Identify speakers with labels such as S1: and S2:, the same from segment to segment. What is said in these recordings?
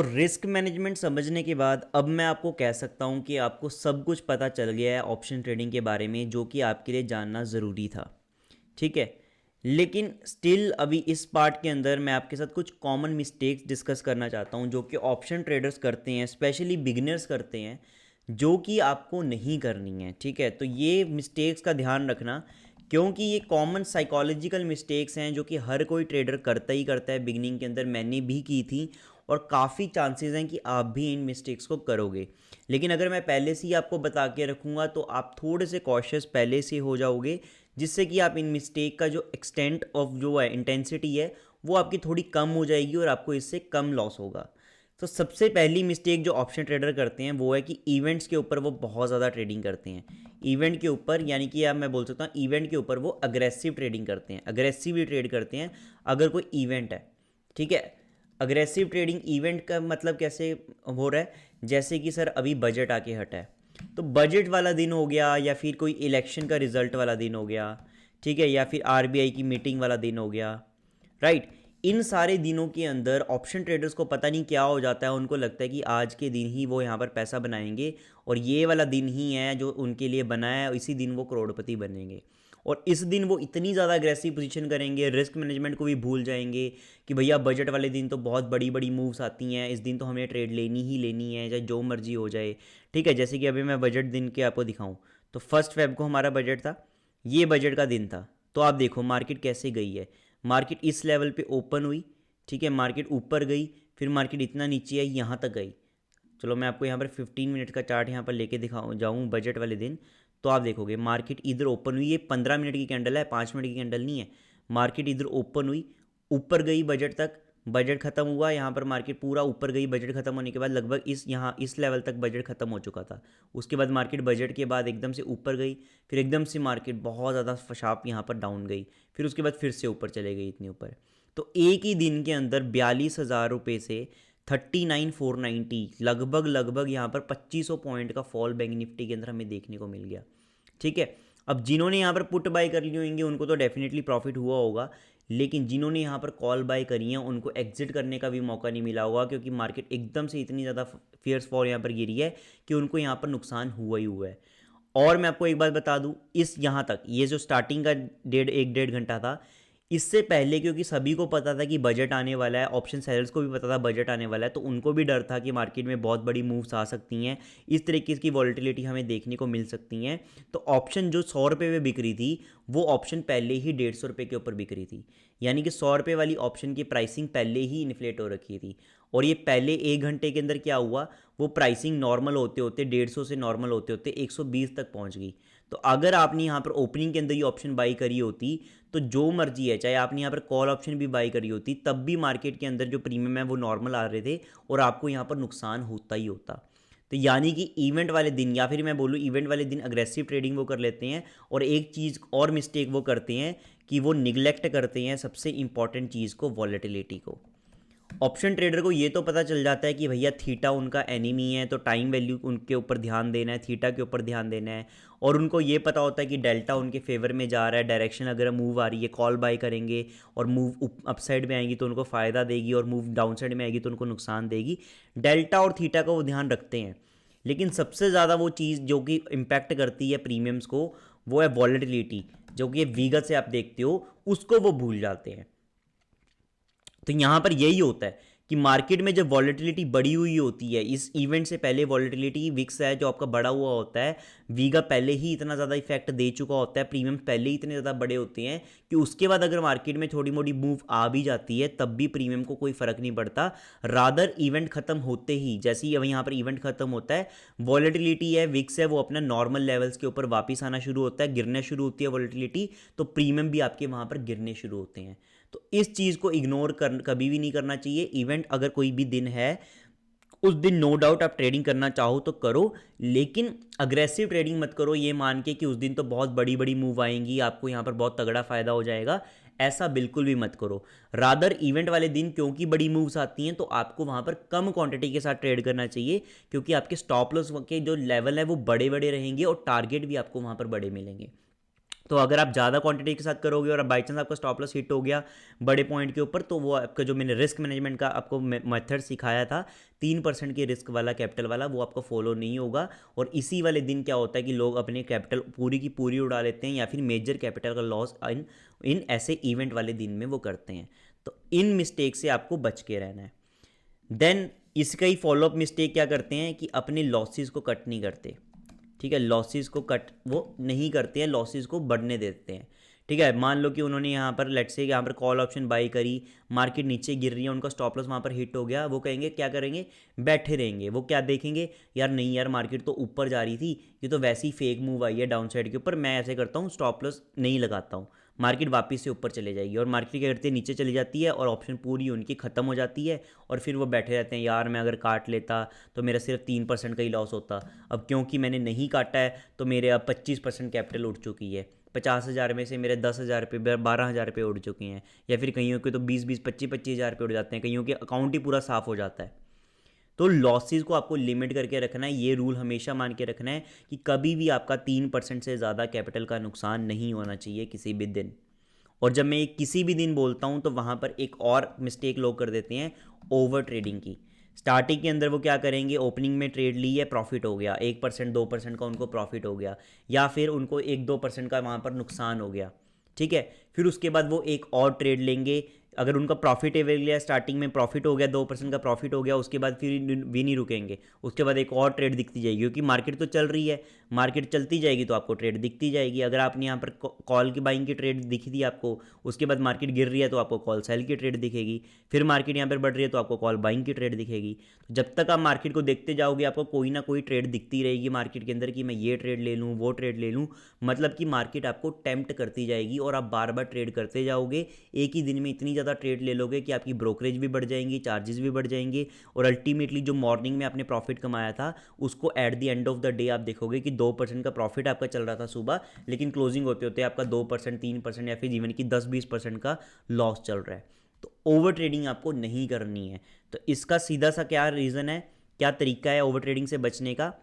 S1: Risk management समझने के बाद अब मैं आपको कह सकता हूँ कि आपको सब कुछ पता चल गया है ऑप्शन ट्रेडिंग के बारे में, जो कि आपके लिए जानना ज़रूरी था। ठीक है। लेकिन स्टिल अभी इस पार्ट के अंदर मैं आपके साथ कुछ कॉमन मिस्टेक्स डिस्कस करना चाहता हूँ जो कि ऑप्शन ट्रेडर्स करते हैं, स्पेशली बिगिनर्स करते हैं, जो कि आपको नहीं करनी है। ठीक है, तो ये मिस्टेक्स का ध्यान रखना, क्योंकि ये कॉमन साइकोलॉजिकल मिस्टेक्स हैं जो कि हर कोई ट्रेडर करता ही करता है बिगिनिंग के अंदर। मैंने भी की थी और काफ़ी चांसेस हैं कि आप भी इन मिस्टेक्स को करोगे। लेकिन अगर मैं पहले से ही आपको बता के रखूँगा तो आप थोड़े से कॉशियस पहले से हो जाओगे, जिससे कि आप इन मिस्टेक का जो एक्सटेंट ऑफ जो है इंटेंसिटी है वो आपकी थोड़ी कम हो जाएगी और आपको इससे कम लॉस होगा। तो सबसे पहली मिस्टेक जो ऑप्शन ट्रेडर करते हैं वो है कि इवेंट्स के ऊपर वो बहुत ज़्यादा ट्रेडिंग करते हैं। इवेंट के ऊपर, यानी कि अब मैं बोल सकता हूँ इवेंट के ऊपर वो अग्रेसिव ट्रेडिंग करते हैं, अग्रेसिवली ट्रेड करते हैं अगर कोई इवेंट है। ठीक है। अग्रेसिव ट्रेडिंग इवेंट का मतलब कैसे हो रहा है, जैसे कि सर अभी बजट आके हटा है, तो बजट वाला दिन हो गया या फिर कोई इलेक्शन का रिजल्ट वाला दिन हो गया, ठीक है, या फिर आरबीआई की मीटिंग वाला दिन हो गया, राइट। इन सारे दिनों के अंदर ऑप्शन ट्रेडर्स को पता नहीं क्या हो जाता है, उनको लगता है कि आज के दिन ही वो यहाँ पर पैसा बनाएंगे और ये वाला दिन ही है जो उनके लिए बना है, इसी दिन वो करोड़पति बनेंगे। और इस दिन वो इतनी ज़्यादा अग्रेसिव पोजीशन करेंगे, रिस्क मैनेजमेंट को भी भूल जाएंगे कि भैया बजट वाले दिन तो बहुत बड़ी बड़ी मूव्स आती हैं, इस दिन तो हमें ट्रेड लेनी ही लेनी है चाहे जो मर्जी हो जाए। ठीक है, जैसे कि अभी मैं बजट दिन के आपको दिखाऊं तो 1 फेब को हमारा बजट था, ये बजट का दिन था। तो आप देखो मार्केट कैसे गई है। मार्केट इस लेवल पे ओपन हुई, ठीक है, मार्केट ऊपर गई, फिर मार्केट इतना नीचे आई, यहाँ तक गई। चलो मैं आपको यहाँ पर 15 मिनट का चार्ट यहाँ पर लेके दिखाऊँ जाऊँ बजट वाले दिन, तो आप देखोगे मार्केट इधर ओपन हुई, ये 15 मिनट की कैंडल है, 5 मिनट की कैंडल नहीं है। मार्केट इधर ओपन हुई, ऊपर गई बजट तक, बजट खत्म हुआ, यहाँ पर मार्केट पूरा ऊपर गई, बजट खत्म होने के बाद लगभग इस लेवल तक बजट खत्म हो चुका था। उसके बाद मार्केट बजट के बाद एकदम से ऊपर गई, फिर एकदम से मार्केट बहुत ज़्यादा शार्प यहाँ पर डाउन गई, फिर उसके बाद फिर से ऊपर चले गई इतनी ऊपर। तो एक ही दिन के अंदर 42,000 रुपये से 39,490, लगभग यहाँ पर 2500 पॉइंट का फॉल बैंक निफ्टी के अंदर हमें देखने को मिल गया। ठीक है। अब जिन्होंने यहाँ पर पुट बाय कर ली होंगे उनको तो डेफिनेटली प्रॉफिट हुआ होगा, लेकिन जिन्होंने यहाँ पर कॉल बाय करी है उनको एग्जिट करने का भी मौका नहीं मिला होगा, क्योंकि मार्केट एकदम से इतनी ज़्यादा फियर्स फॉल यहाँ पर गिरी है कि उनको यहाँ पर नुकसान हुआ ही हुआ है। और मैं आपको एक बात बता दूं, इस यहाँ तक ये जो स्टार्टिंग का 1.5 घंटा था, इससे पहले क्योंकि सभी को पता था कि बजट आने वाला है, ऑप्शन सेलर्स को भी पता था बजट आने वाला है, तो उनको भी डर था कि मार्केट में बहुत बड़ी मूव्स आ सकती हैं, इस तरीके की वॉलेटिलिटी हमें देखने को मिल सकती हैं। तो ऑप्शन जो 100 रुपये में बिक रही थी वो ऑप्शन पहले ही 150 रुपये के ऊपर बिक रही थी, यानी कि 100 रुपये वाली ऑप्शन की प्राइसिंग पहले ही इन्फ्लेट हो रखी थी। और ये पहले 1 घंटे के अंदर क्या हुआ, वो प्राइसिंग नॉर्मल होते होते 150 से नॉर्मल होते होते 120 तक पहुंच गई। तो अगर आपने यहाँ पर ओपनिंग के अंदर ये ऑप्शन बाई करी होती तो जो मर्जी है, चाहे आपने यहाँ पर कॉल ऑप्शन भी बाई करी होती, तब भी मार्केट के अंदर जो प्रीमियम है वो नॉर्मल आ रहे थे और आपको यहाँ पर नुकसान होता ही होता। तो यानी कि इवेंट वाले दिन, या फिर मैं बोलूँ इवेंट वाले दिन अग्रेसिव ट्रेडिंग वो कर लेते हैं। और एक चीज़ और मिस्टेक वो करते हैं कि वो निगलेक्ट करते हैं सबसे इंपॉर्टेंट चीज़ को, वॉलेटिलिटी को। ऑप्शन ट्रेडर को ये तो पता चल जाता है कि भैया थीटा उनका एनिमी है, तो टाइम वैल्यू उनके ऊपर ध्यान देना है, थीटा के ऊपर ध्यान देना है। और उनको ये पता होता है कि डेल्टा उनके फेवर में जा रहा है, डायरेक्शन अगर मूव आ रही है कॉल बाय करेंगे, और मूव अपसाइड में आएगी तो उनको फ़ायदा देगी, और मूव डाउन साइड में आएगी तो उनको नुकसान देगी। डेल्टा और थीटा का वो ध्यान रखते हैं, लेकिन सबसे ज़्यादा वो चीज़ जो कि इम्पैक्ट करती है प्रीमियम्स को वो है वॉलेटिलिटी, जो कि विगत से आप देखते हो, उसको वो भूल जाते हैं। तो यहां पर यही होता है कि मार्केट में जब वॉलेटिलिटी बढ़ी हुई होती है, इस इवेंट से पहले वॉलेटिलिटी विक्स है जो आपका बढ़ा हुआ होता है, वीगा पहले ही इतना ज़्यादा इफेक्ट दे चुका होता है, प्रीमियम पहले ही इतने ज़्यादा बड़े होते हैं कि उसके बाद अगर मार्केट में थोड़ी मोटी मूव आ भी जाती है तब भी प्रीमियम को कोई फर्क नहीं पड़ता। रादर इवेंट खत्म होते ही, जैसे ही यहाँ पर इवेंट खत्म होता है, वॉलेटिलिटी है विक्स है वो अपना नॉर्मल लेवल्स के ऊपर वापस आना शुरू होता है, गिरने शुरू होती है वॉलेटिलिटी, तो प्रीमियम भी आपके वहाँ पर गिरने शुरू होते हैं। तो इस चीज़ को इग्नोर कर कभी भी नहीं करना चाहिए। इवेंट अगर कोई भी दिन है उस दिन नो डाउट आप ट्रेडिंग करना चाहो तो करो, लेकिन अग्रेसिव ट्रेडिंग मत करो ये मान के कि उस दिन तो बहुत बड़ी बड़ी मूव आएंगी, आपको यहाँ पर बहुत तगड़ा फायदा हो जाएगा, ऐसा बिल्कुल भी मत करो। रादर इवेंट वाले दिन क्योंकि बड़ी मूव्स आती हैं तो आपको वहाँ पर कम क्वांटिटी के साथ ट्रेड करना चाहिए, क्योंकि आपके स्टॉप लॉस के जो लेवल है वो बड़े बड़े रहेंगे और टारगेट भी आपको वहाँ पर बड़े मिलेंगे। तो अगर आप ज़्यादा क्वांटिटी के साथ करोगे और बाई चांस आपका स्टॉप लॉस हिट हो गया बड़े पॉइंट के ऊपर, तो वो आपका जो मैंने रिस्क मैनेजमेंट का आपको मेथड सिखाया था 3% की रिस्क वाला कैपिटल वाला, वो आपको फॉलो नहीं होगा। और इसी वाले दिन क्या होता है कि लोग अपने कैपिटल पूरी की पूरी उड़ा लेते हैं या फिर मेजर कैपिटल का लॉस इन ऐसे इवेंट वाले दिन में वो करते हैं। तो इन मिस्टेक से आपको बच के रहना है। देन इसका ही फॉलोअप मिस्टेक क्या करते हैं कि अपने लॉसेस को कट नहीं करते। ठीक है, लॉसेस को कट वो नहीं करते हैं, लॉसेस को बढ़ने देते हैं। ठीक है, मान लो कि उन्होंने यहाँ पर लेट्स से यहाँ पर कॉल ऑप्शन बाई करी, मार्केट नीचे गिर रही है, उनका स्टॉप लॉस वहाँ पर हिट हो गया, वो कहेंगे क्या करेंगे, बैठे रहेंगे। वो क्या देखेंगे, यार नहीं यार मार्केट तो ऊपर जा रही थी, ये तो वैसे ही फेक मूव आई है डाउन साइड के ऊपर, मैं ऐसे करता हूँ स्टॉप लॉस नहीं लगाता हूँ, मार्केट वापस से ऊपर चले जाएगी। और मार्केट क्या करती है, नीचे चली जाती है और ऑप्शन पूरी उनकी ख़त्म हो जाती है। और फिर वो बैठे रहते हैं, यार मैं अगर काट लेता तो मेरा सिर्फ 3% का ही लॉस होता, अब क्योंकि मैंने नहीं काटा है तो मेरे अब 25% कैपिटल उठ चुकी है, 50,000 में से मेरे 10,000 रुपये 12,000 रुपये उड़ चुके हैं, या फिर कईयों के तो 20-20 25,000 रुपये उड़ जाते हैं, कईयों के अकाउंट ही पूरा साफ हो जाता है। तो लॉसेस को आपको लिमिट करके रखना है, ये रूल हमेशा मान के रखना है कि कभी भी आपका 3% से ज़्यादा कैपिटल का नुकसान नहीं होना चाहिए किसी भी दिन। और जब मैं किसी भी दिन बोलता हूँ तो वहाँ पर एक और मिस्टेक लोग कर देते हैं, ओवर ट्रेडिंग की। स्टार्टिंग के अंदर वो क्या करेंगे, ओपनिंग में ट्रेड ली है, प्रॉफिट हो गया 1% 2% का उनको प्रॉफिट हो गया, या फिर उनको 1-2% का वहाँ पर नुकसान हो गया। ठीक है, फिर उसके बाद वो एक और ट्रेड लेंगे, अगर उनका प्रॉफिट अवेल है, स्टार्टिंग में प्रॉफिट हो गया 2% का प्रॉफिट हो गया, उसके बाद फिर भी नहीं रुकेंगे, उसके बाद एक और ट्रेड दिखती जाएगी, क्योंकि मार्केट तो चल रही है, मार्केट चलती जाएगी तो आपको ट्रेड दिखती जाएगी। अगर आपने यहाँ पर कॉल की बाइंग की ट्रेड दिखी थी आपको, उसके बाद मार्केट गिर रही है तो आपको कॉल सेल की ट्रेड दिखेगी, फिर मार्केट यहाँ पर बढ़ रही है तो आपको कॉल बाइंग की ट्रेड दिखेगी। तो जब तक आप मार्केट को देखते जाओगे आपको कोई ना कोई ट्रेड दिखती रहेगी मार्केट के अंदर कि मैं ये ट्रेड ले लूँ वो ट्रेड ले लूँ, मतलब कि मार्केट आपको टेम्प्ट करती जाएगी और आप बार बार ट्रेड करते जाओगे। एक ही दिन में इतनी ज़्यादा ट्रेड ले लोगे कि आपकी ब्रोकरेज भी बढ़ जाएंगी, चार्जेस भी बढ़ जाएंगे, और अल्टीमेटली जो मॉर्निंग में आपने प्रॉफिट कमाया था उसको at the end of the day आप देखोगे कि 2% का प्रॉफिट आपका चल रहा था सुबह, लेकिन क्लोजिंग होते होते आपका 2% 3% या फिर इवन कि 10-20% का लॉस चल रहा है। तो ओवर ट्रेडिंग आपको नहीं करनी है। तो इसका सीधा सा क्या रीज़न है, क्या तरीका है ओवर ट्रेडिंग से बचने का,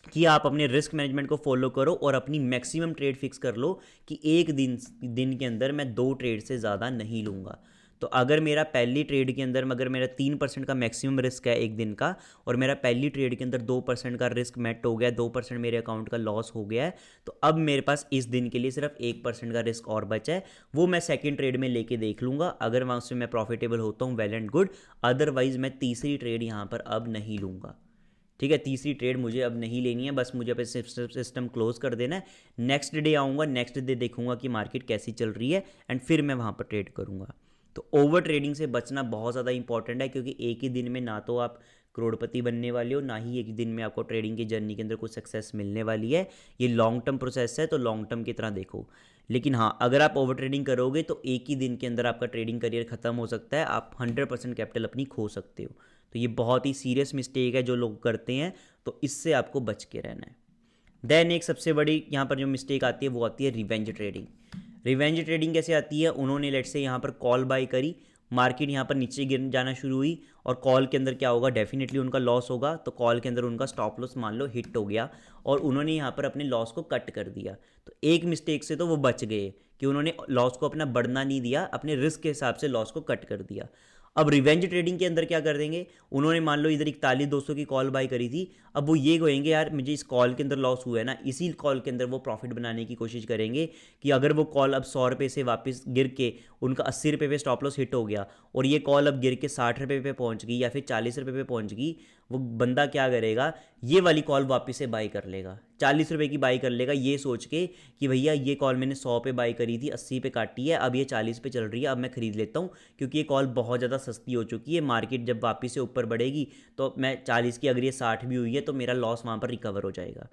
S1: कि आप अपने रिस्क मैनेजमेंट को फॉलो करो और अपनी मैक्सिमम ट्रेड फिक्स कर लो कि एक दिन के अंदर मैं 2 ट्रेड से ज़्यादा नहीं लूँगा। तो अगर मेरा पहली ट्रेड के अंदर अगर मेरा 3% का मैक्सिमम रिस्क है एक दिन का, और मेरा पहली ट्रेड के अंदर 2% का रिस्क मेट हो गया, 2% मेरे अकाउंट का लॉस हो गया है, तो अब मेरे पास इस दिन के लिए सिर्फ 1% का रिस्क और बचा है, वो मैं सेकेंड ट्रेड में लेके देख लूँगा। अगर वहाँ से मैं प्रॉफिटेबल होता हूँ वेल एंड गुड, अदरवाइज मैं तीसरी ट्रेड यहाँ पर अब नहीं लूँगा। ठीक है, तीसरी ट्रेड मुझे अब नहीं लेनी है, बस मुझे अपने सिस्टम क्लोज कर देना है। नेक्स्ट डे आऊँगा, नेक्स्ट डे देखूंगा कि मार्केट कैसी चल रही है एंड फिर मैं वहाँ पर ट्रेड करूँगा। तो ओवर ट्रेडिंग से बचना बहुत ज़्यादा इंपॉर्टेंट है, क्योंकि एक ही दिन में ना तो आप करोड़पति बनने वाले हो, ना ही एक दिन में आपको ट्रेडिंग की जर्नी के अंदर कुछ सक्सेस मिलने वाली है। ये लॉन्ग टर्म प्रोसेस है, तो लॉन्ग टर्म की तरह देखो। लेकिन हाँ, अगर आप ओवर ट्रेडिंग करोगे तो एक ही दिन के अंदर आपका ट्रेडिंग करियर ख़त्म हो सकता है, आप 100% कैपिटल अपनी खो सकते हो। तो ये बहुत ही सीरियस मिस्टेक है जो लोग करते हैं, तो इससे आपको बच के रहना है। देन एक सबसे बड़ी यहाँ पर जो मिस्टेक आती है वो आती है रिवेंज ट्रेडिंग। रिवेंज ट्रेडिंग कैसे आती है, उन्होंने लेट से यहाँ पर कॉल बाई करी, मार्केट यहाँ पर नीचे गिर जाना शुरू हुई, और कॉल के अंदर क्या होगा, डेफिनेटली उनका लॉस होगा, तो कॉल के अंदर उनका स्टॉप लॉस मान लो हिट हो गया और उन्होंने यहाँ पर अपने लॉस को कट कर दिया। तो एक मिस्टेक से तो वो बच गए कि उन्होंने लॉस को अपना बढ़ना नहीं दिया, अपने रिस्क के हिसाब से लॉस को कट कर दिया। अब रिवेंज ट्रेडिंग के अंदर क्या कर देंगे, उन्होंने मान लो इधर 41,200 की कॉल बाई करी थी, अब वो ये कहेंगे यार मुझे इस कॉल के अंदर लॉस हुआ है ना, इसी कॉल के अंदर वो प्रॉफिट बनाने की कोशिश करेंगे कि अगर वो कॉल अब 100 रुपये से वापस गिर के उनका 80 रुपये पे स्टॉप लॉस हिट हो गया और ये कॉल अब गिर के 60 रुपये पे पहुंच गई या फिर 40 रुपये पे पहुंच गई, वो बंदा क्या करेगा, ये वाली कॉल वापस से बाई कर लेगा, 40 रुपये की बाई कर लेगा, ये सोच के कि भैया ये कॉल मैंने 100 पे बाई करी थी, 80 पे काटी है, अब ये 40 पे चल रही है, अब मैं खरीद लेता हूँ क्योंकि ये कॉल बहुत ज़्यादा सस्ती हो चुकी है, मार्केट जब वापस से ऊपर बढ़ेगी तो मैं 40 की अगर ये 60 भी हुई है तो मेरा लॉस वहाँ पर रिकवर हो जाएगा।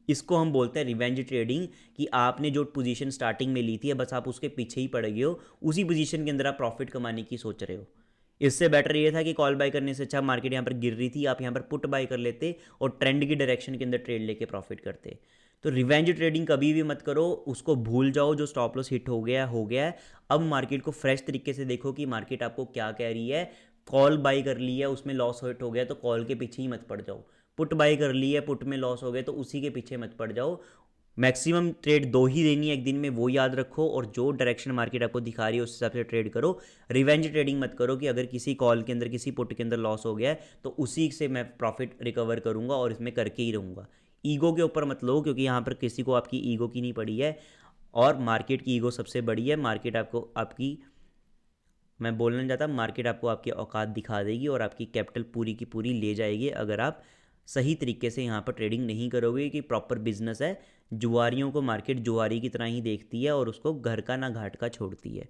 S1: इसको हम बोलते हैं रिवेंज ट्रेडिंग, कि आपने जो पोजीशन स्टार्टिंग में ली थी बस आप उसके पीछे ही पड़ गए हो, उसी पोजीशन के अंदर आप प्रॉफिट कमाने की सोच रहे हो। इससे बेटर ये था कि कॉल बाय करने से अच्छा, मार्केट यहाँ पर गिर रही थी, आप यहाँ पर पुट बाय कर लेते और ट्रेंड की डायरेक्शन के अंदर ट्रेड लेके प्रॉफिट करते। तो रिवेंज ट्रेडिंग कभी भी मत करो, उसको भूल जाओ, जो स्टॉप लॉस हिट हो गया है। अब मार्केट को फ्रेश तरीके से देखो कि मार्केट आपको क्या कह रही है। कॉल बाई कर ली है, उसमें लॉस हिट हो गया तो कॉल के पीछे ही मत पड़ जाओ। पुट बाई कर ली है, पुट में लॉस हो गया तो उसी के पीछे मत पड़ जाओ। मैक्सिमम ट्रेड दो ही देनी है एक दिन में, वो याद रखो, और जो डायरेक्शन मार्केट आपको दिखा रही है उस हिसाब से ट्रेड करो। रिवेंज ट्रेडिंग मत करो कि अगर किसी कॉल के अंदर किसी पुट के अंदर लॉस हो गया है तो उसी से मैं प्रॉफिट रिकवर करूंगा और इसमें करके ही रहूँगा। ईगो के ऊपर मत लो, क्योंकि यहाँ पर किसी को आपकी ईगो की नहीं पड़ी है, और मार्केट की ईगो सबसे बड़ी है। मार्केट आपको आपकी, मैं बोलना नहीं चाहता, मार्केट आपको आपकी औकात दिखा देगी और आपकी कैपिटल पूरी की पूरी ले जाएगी अगर आप सही तरीके से यहाँ पर ट्रेडिंग नहीं करोगे कि प्रॉपर बिजनेस है। जुआरियों को मार्केट जुआरी की तरह ही देखती है और उसको घर का ना घाट का छोड़ती है,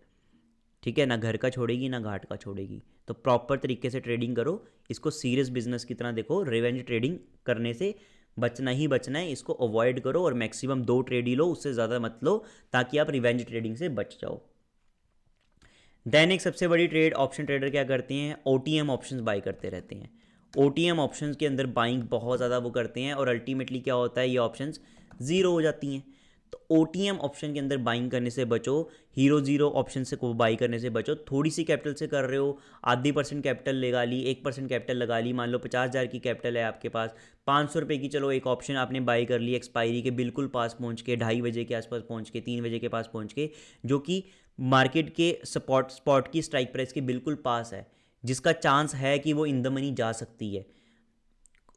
S1: ठीक है, ना घर का छोड़ेगी ना घाट का छोड़ेगी। तो प्रॉपर तरीके से ट्रेडिंग करो, इसको सीरियस बिजनेस की तरह देखो। रिवेंज ट्रेडिंग करने से बचना ही बचना है, इसको अवॉइड करो और मैक्सिमम 2 ट्रेड ही लो, उससे ज़्यादा मत लो, ताकि आप रिवेंज ट्रेडिंग से बच जाओ। देन एक सबसे बड़ी ट्रेड ऑप्शन ट्रेडर क्या करते हैं, ओटीएम ऑप्शंस बाई करते रहते हैं। ओटीएम ऑप्शंस के अंदर बाइंग बहुत ज़्यादा वो करते हैं और अल्टीमेटली क्या होता है, ये ऑप्शंस ज़ीरो हो जाती हैं। तो ओटीएम ऑप्शन के अंदर बाइंग करने से बचो, हीरो ज़ीरो ऑप्शन से को बाई करने से बचो। थोड़ी सी कैपिटल से कर रहे हो, आधी % कैपिटल लगा ली, 1% कैपिटल लगा ली, मान लो 50,000 की कैपिटल है आपके पास, 500 रुपये की चलो एक ऑप्शन आपने बाई कर ली एक्सपायरी के बिल्कुल पास पहुंच के, 2:30 बजे के आसपास पहुंच के, 3 बजे के पास पहुंच के, जो कि मार्केट के स्पॉट की स्ट्राइक प्राइस के बिल्कुल पास है, जिसका चांस है कि वो इन द मनी जा सकती है।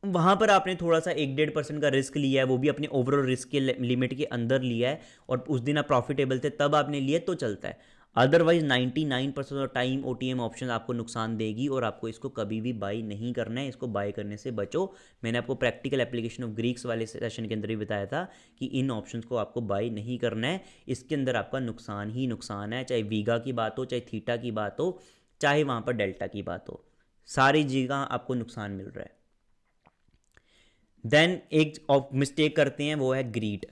S1: वहाँ पर आपने थोड़ा सा 1-1.5% का रिस्क लिया है, वो भी अपने ओवरऑल रिस्क के लिमिट के अंदर लिया है, और उस दिन आप प्रॉफिटेबल थे तब आपने लिए तो चलता है। Otherwise 99% of time OTM option आपको नुकसान देगी और आपको इसको कभी भी बाई नहीं करना है, इसको बाई करने से बचो। मैंने आपको प्रैक्टिकल एप्लीकेशन ऑफ ग्रीक्स वाले सेशन के अंदर भी बताया था कि इन ऑप्शंस को आपको बाई नहीं करना है, इसके अंदर आपका नुकसान ही नुकसान है, चाहे वीगा की बात हो, चाहे थीटा की बात हो, चाहे वहाँ पर डेल्टा की बात हो, सारी जगह आपको नुकसान मिल रहा है। देन एक मिस्टेक करते हैं वो है ग्रीड,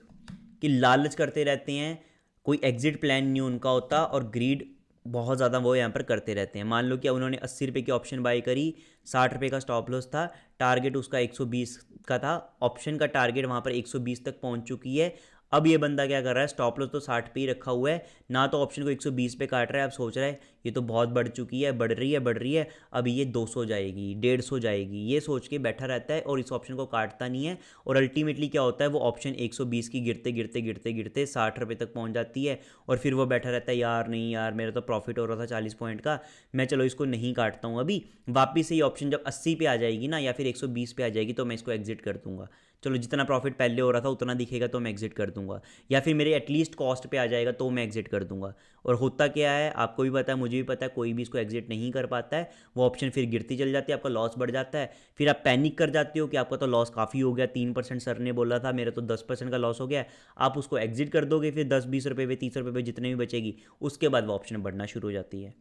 S1: कि लालच करते रहते हैं, कोई एग्जिट प्लान नहीं उनका होता, और ग्रीड बहुत ज़्यादा वो यहाँ पर करते रहते हैं। मान लो कि उन्होंने 80 रुपये की ऑप्शन बाई करी, 60 रुपये का स्टॉप लॉस था, टारगेट उसका 120 का था, ऑप्शन का टारगेट वहाँ पर 120 तक पहुँच चुकी है। अब ये बंदा क्या कर रहा है, स्टॉप लॉस तो 60 पे ही रखा हुआ है ना, तो ऑप्शन को 120 पे काट रहा है। अब सोच रहा है ये तो बहुत बढ़ चुकी है, बढ़ रही है बढ़ रही है, अब ये 200 जाएगी 150 जाएगी, ये सोच के बैठा रहता है और इस ऑप्शन को काटता नहीं है। और अल्टीमेटली क्या होता है, वो ऑप्शन 120 की गिरते गिरते गिरते गिरते 60 रुपये तक पहुंच जाती है, और फिर वो बैठा रहता है, यार नहीं यार मेरा तो प्रॉफिट हो रहा था 40 पॉइंट का, मैं चलो इसको नहीं काटता हूँ अभी, वापिस से ये ऑप्शन जब 80 पे आ जाएगी ना, या फिर 120 पे आ जाएगी, तो मैं इसको एग्जिट कर दूंगा। चलो जितना प्रॉफिट पहले हो रहा था उतना दिखेगा तो मैं एग्जिट कर दूंगा, या फिर मेरे एटलीस्ट कॉस्ट पे आ जाएगा तो मैं एग्जिट कर दूंगा। और होता क्या है, आपको भी पता है मुझे भी पता है, कोई भी इसको एग्जिट नहीं कर पाता है, वो ऑप्शन फिर गिरती चल जाती है, आपका लॉस बढ़ जाता है, फिर आप पैनिक कर जाते हो कि आपका तो लॉस काफ़ी हो गया, 3% सर ने बोला था, मेरा तो 10% का लॉस हो गया। आप उसको एग्जिट कर दोगे, फिर 10-20 रुपये पे 30 रुपये पे जितने भी बचेगी, उसके बाद वो ऑप्शन बढ़ना शुरू हो जाती है।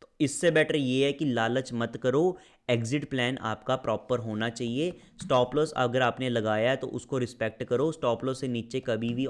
S1: तो इससे बेटर ये है कि लालच मत करो, एग्जिट प्लान आपका प्रॉपर होना चाहिए। स्टॉप लॉस अगर आपने लगाया है तो उसको रिस्पेक्ट करो, स्टॉप लॉस से नीचे कभी भी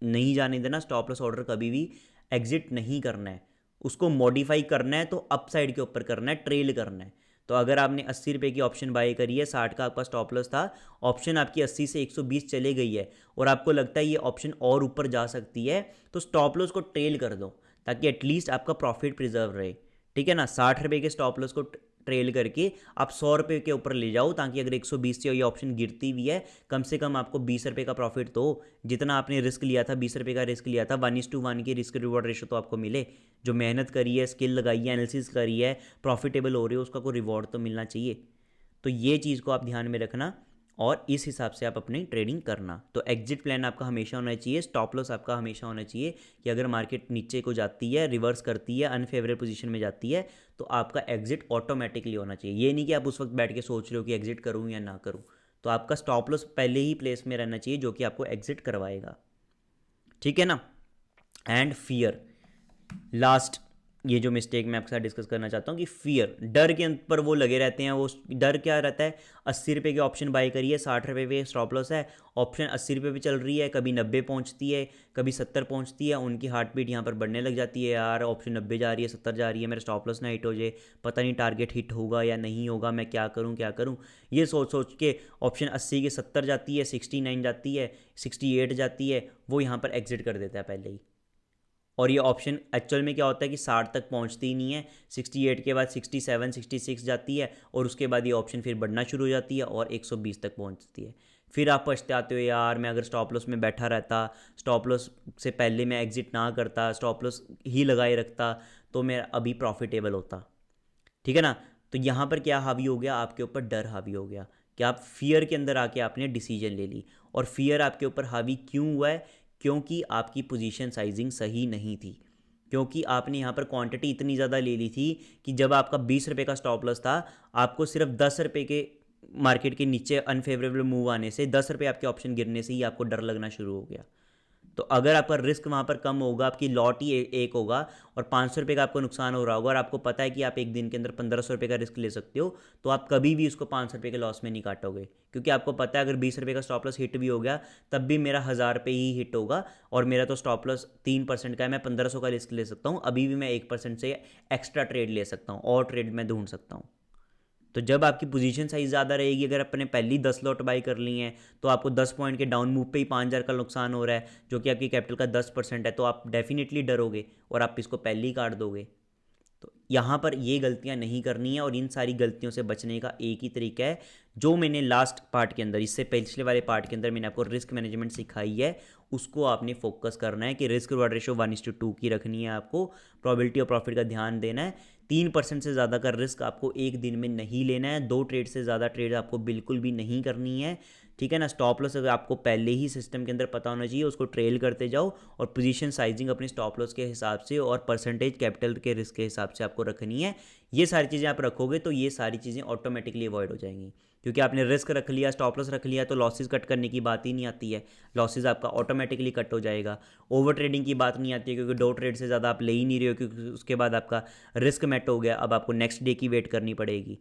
S1: नहीं जाने देना, स्टॉप लॉस ऑर्डर कभी भी एग्जिट नहीं करना है, उसको मॉडिफाई करना है तो अपसाइड के ऊपर करना है, ट्रेल करना है। तो अगर आपने 80 रुपये की ऑप्शन बाय करी है, 60 का आपका स्टॉप लॉस था, ऑप्शन आपकी 80 से 120 चले गई है और आपको लगता है ये ऑप्शन और ऊपर जा सकती है, तो स्टॉप लॉस को ट्रेल कर दो ताकि एटलीस्ट आपका प्रॉफिट प्रिजर्व रहे। ठीक है ना, 60 रुपये के स्टॉप लॉस को ट्रेल करके आप 100 रुपये के ऊपर ले जाओ, ताकि अगर 120 से ये ऑप्शन गिरती भी है, कम से कम आपको 20 रुपये का प्रॉफिट तो, जितना आपने रिस्क लिया था 20 रुपये का रिस्क लिया था, 1:1 की रिस्क रिवॉर्ड रेशो तो आपको मिले। जो मेहनत करी है, स्किल लगाई है, एनालिसिस करी है, प्रॉफिटेबल हो रही है, उसका कोई रिवॉर्ड तो मिलना चाहिए। तो ये चीज़ को आप ध्यान में रखना और इस हिसाब से आप अपनी ट्रेडिंग करना। तो एग्जिट प्लान आपका हमेशा होना चाहिए, स्टॉप लॉस आपका हमेशा होना चाहिए कि अगर मार्केट नीचे को जाती है, रिवर्स करती है, अनफेवरेबल पोजीशन में जाती है, तो आपका एग्जिट ऑटोमेटिकली होना चाहिए। ये नहीं कि आप उस वक्त बैठ के सोच रहे हो कि एग्जिट करूँ या ना करूँ, तो आपका स्टॉप लॉस पहले ही प्लेस में रहना चाहिए जो कि आपको एग्जिट करवाएगा। ठीक है ना। एंड फियर, लास्ट ये जो मिस्टेक मैं आपके साथ डिस्कस करना चाहता हूँ कि फियर, डर के ऊपर वो लगे रहते हैं। वो डर क्या रहता है, 80 रुपये की ऑप्शन बाय करिए, 60 रुपये पे स्टॉप लॉस है, ऑप्शन 80 रुपये पे चल रही है, कभी 90 पहुँचती है, कभी 70 पहुँचती है, उनकी हार्ट बीट यहाँ पर बढ़ने लग जाती है, यार ऑप्शन 90 जा रही है, 70 जा रही है, मेरा स्टॉप लॉस ना हिट हो जाए, पता नहीं टारगेट हिट होगा या नहीं होगा, मैं क्या करूँ क्या करूँ। ये सोच सोच के ऑप्शन 80 के 70 जाती है, 69 जाती है, 68 जाती है, वो यहाँ पर एग्जिट कर देता है पहले ही। और ये ऑप्शन एक्चुअल में क्या होता है कि 60 तक पहुंचती ही नहीं है, 68 के बाद 67 66 जाती है और उसके बाद ये ऑप्शन फिर बढ़ना शुरू हो जाती है और 120 तक पहुंचती है। फिर आप पछताते हो, यार मैं अगर स्टॉप लॉस में बैठा रहता, स्टॉप लॉस से पहले मैं एग्जिट ना करता, स्टॉप लॉस ही लगाए रखता, तो मैं अभी प्रॉफिटेबल होता। ठीक है ना। तो यहाँ पर क्या हावी हो गया, आपके ऊपर डर हावी हो गया कि आप फियर के अंदर आके आपने डिसीजन ले ली। और फियर आपके ऊपर हावी क्यों हुआ है, क्योंकि आपकी पोजीशन साइजिंग सही नहीं थी, क्योंकि आपने यहाँ पर क्वांटिटी इतनी ज़्यादा ले ली थी कि जब आपका 20 रुपये का स्टॉप लॉस था, आपको सिर्फ 10 रुपये के मार्केट के नीचे अनफेवरेबल मूव आने से, 10 रुपये आपके ऑप्शन गिरने से ही आपको डर लगना शुरू हो गया। तो अगर आपका रिस्क वहाँ पर कम होगा, आपकी लॉट ही एक होगा और 500 रुपये का आपको नुकसान हो रहा होगा और आपको पता है कि आप एक दिन के अंदर 1500 रुपये का रिस्क ले सकते हो, तो आप कभी भी उसको 500 रुपये के लॉस में नहीं काटोगे, क्योंकि आपको पता है अगर 20 रुपये का स्टॉप लॉस हिट भी हो गया तब भी मेरा 1000 रुपये ही हिट होगा और मेरा तो स्टॉप लॉस 3% का है, मैं 1500 का रिस्क ले सकता हूँ, अभी भी मैं 1% से एक्स्ट्रा ट्रेड ले सकता हूँ और ट्रेड मैं ढूंढ सकता हूँ। तो जब आपकी पोजीशन साइज ज़्यादा रहेगी, अगर अपने पहली 10 लॉट बाई कर ली हैं तो आपको 10 पॉइंट के डाउन मूव पे ही 5000 का नुकसान हो रहा है, जो कि आपकी कैपिटल का 10% है, तो आप डेफिनेटली डरोगे और आप इसको पहले ही काट दोगे। तो यहाँ पर ये गलतियाँ नहीं करनी है और इन सारी गलतियों से बचने का एक ही तरीका है, जो मैंने लास्ट पार्ट के अंदर, इससे पिछले वाले पार्ट के अंदर मैंने आपको रिस्क मैनेजमेंट सिखाई है, उसको आपने फोकस करना है कि रिस्क रिवार्ड रेशो 1:2 की रखनी है, आपको प्रोबेबिलिटी और प्रॉफिट का ध्यान देना है, 3% से ज़्यादा का रिस्क आपको एक दिन में नहीं लेना है, 2 ट्रेड से ज़्यादा ट्रेड आपको बिल्कुल भी नहीं करनी है। ठीक है ना। स्टॉप लॉस अगर आपको पहले ही सिस्टम के अंदर पता होना चाहिए, उसको ट्रेल करते जाओ और पोजीशन साइजिंग अपनी स्टॉप लॉस के हिसाब से और परसेंटेज कैपिटल के रिस्क के हिसाब से आपको रखनी है। ये सारी चीज़ें आप रखोगे तो ये सारी चीज़ें ऑटोमेटिकली अवॉइड हो जाएंगी, क्योंकि आपने रिस्क रख लिया, स्टॉप लॉस रख लिया, तो लॉसेज कट करने की बात ही नहीं आती है, लॉसेज आपका ऑटोमेटिकली कट हो जाएगा। ओवर ट्रेडिंग की बात नहीं आती है, क्योंकि 2 ट्रेड से ज़्यादा आप ले ही नहीं रहे हो, क्योंकि उसके बाद आपका रिस्क मेट हो गया, अब आपको नेक्स्ट डे की वेट करनी पड़ेगी।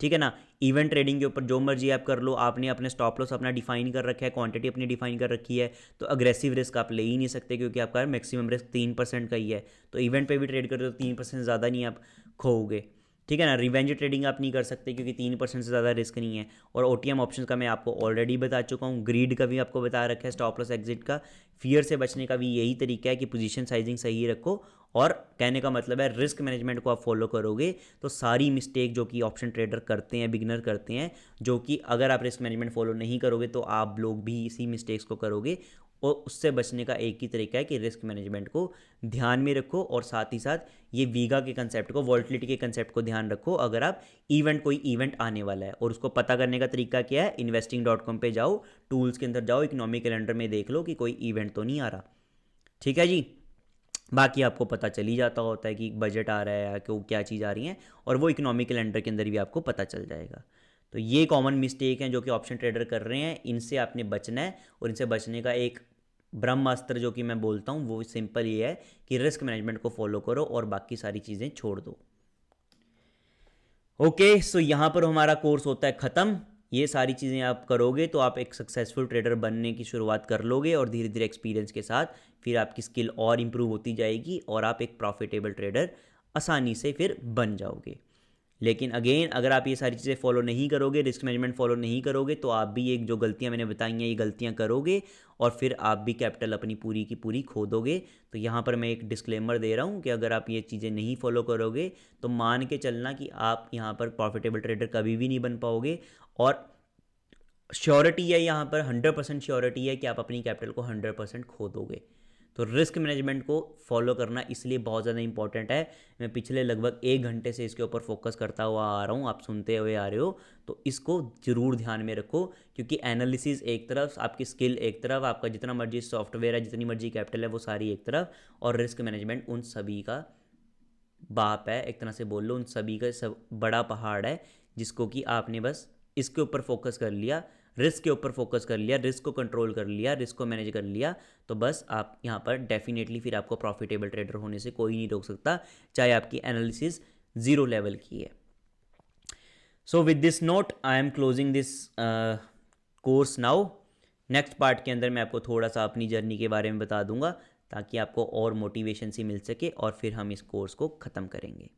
S1: ठीक है ना। इवेंट ट्रेडिंग के ऊपर जो मर्जी आप कर लो, आपने अपने स्टॉप लॉस अपना डिफाइन कर रखा है, क्वांटिटी अपनी डिफाइन कर रखी है, तो अग्रेसिव रिस्क आप ले ही नहीं सकते, क्योंकि आपका मैक्सिमम रिस्क 3% का ही है। तो इवेंट पे भी ट्रेड करो तो 3% से ज़्यादा नहीं आप खोओगे। ठीक है ना। रिवेंज ट्रेडिंग आप नहीं कर सकते, क्योंकि 3% से ज़्यादा रिस्क नहीं है। और ओटीएम ऑप्शन का मैं आपको ऑलरेडी बता चुका हूँ, ग्रीड का भी आपको बता रखा है, स्टॉप लॉस एग्जिट का, फियर से बचने का भी यही तरीका है कि पोजीशन साइजिंग सही रखो। और कहने का मतलब है रिस्क मैनेजमेंट को आप फॉलो करोगे तो सारी मिस्टेक जो कि ऑप्शन ट्रेडर करते हैं, बिगनर करते हैं, जो कि अगर आप रिस्क मैनेजमेंट फॉलो नहीं करोगे तो आप लोग भी इसी मिस्टेक्स को करोगे। और उससे बचने का एक ही तरीका है कि रिस्क मैनेजमेंट को ध्यान में रखो और साथ ही साथ ये वीगा के कंसेप्ट को, वॉल्टिलिटी के कंसेप्ट को ध्यान रखो। अगर आप कोई इवेंट आने वाला है, और उसको पता करने का तरीका क्या है, investing.com पे जाओ, टूल्स के अंदर जाओ, इकोनॉमिक कैलेंडर में देख लो कि कोई इवेंट तो नहीं आ रहा। ठीक है जी। बाकी आपको पता चल ही जाता होता है कि बजट आ रहा है या कि क्या चीज़ आ रही है, और वो इकोनॉमिक कैलेंडर के अंदर भी आपको पता चल जाएगा। तो ये कॉमन मिस्टेक हैं जो कि ऑप्शन ट्रेडर कर रहे हैं, इनसे आपने बचना है। और इनसे बचने का एक ब्रह्मास्त्र जो कि मैं बोलता हूँ वो सिंपल ये है कि रिस्क मैनेजमेंट को फॉलो करो और बाकी सारी चीज़ें छोड़ दो। ओके, सो यहाँ पर हमारा कोर्स होता है ख़त्म। ये सारी चीज़ें आप करोगे तो आप एक सक्सेसफुल ट्रेडर बनने की शुरुआत कर लोगे, और धीरे धीरे एक्सपीरियंस के साथ फिर आपकी स्किल और इम्प्रूव होती जाएगी और आप एक प्रॉफिटेबल ट्रेडर आसानी से फिर बन जाओगे। लेकिन अगेन, अगर आप ये सारी चीज़ें फॉलो नहीं करोगे, रिस्क मैनेजमेंट फॉलो नहीं करोगे, तो आप भी एक जो गलतियां मैंने बताई हैं ये गलतियां करोगे और फिर आप भी कैपिटल अपनी पूरी की पूरी खो दोगे। तो यहाँ पर मैं एक डिस्क्लेमर दे रहा हूँ कि अगर आप ये चीज़ें नहीं फॉलो करोगे तो मान के चलना कि आप यहाँ पर प्रॉफिटेबल ट्रेडर कभी भी नहीं बन पाओगे। और श्योरिटी है यहाँ पर, 100% श्योरिटी है कि आप अपनी कैपिटल को 100% खो दोगे। तो रिस्क मैनेजमेंट को फॉलो करना इसलिए बहुत ज़्यादा इंपॉर्टेंट है। मैं पिछले लगभग 1 घंटे से इसके ऊपर फोकस करता हुआ आ रहा हूँ, आप सुनते हुए आ रहे हो, तो इसको ज़रूर ध्यान में रखो, क्योंकि एनालिसिस एक तरफ, आपकी स्किल एक तरफ, आपका जितना मर्जी सॉफ्टवेयर है, जितनी मर्जी कैपिटल है, वो सारी एक तरफ, और रिस्क मैनेजमेंट उन सभी का बाप है, एक तरह से बोल लो, उन सभी का सब बड़ा पहाड़ है, जिसको कि आपने बस इसके ऊपर फोकस कर लिया, रिस्क के ऊपर फोकस कर लिया, रिस्क को कंट्रोल कर लिया, रिस्क को मैनेज कर लिया, तो बस आप यहाँ पर डेफिनेटली फिर आपको प्रॉफिटेबल ट्रेडर होने से कोई नहीं रोक सकता, चाहे आपकी एनालिसिस 0 लेवल की है। So with this note I am closing this course now. Next part के अंदर मैं आपको थोड़ा सा अपनी जर्नी के बारे में बता दूंगा, ताकि आपको और मोटिवेशन सी मिल सके और फिर हम इस कोर्स को ख़त्म करेंगे।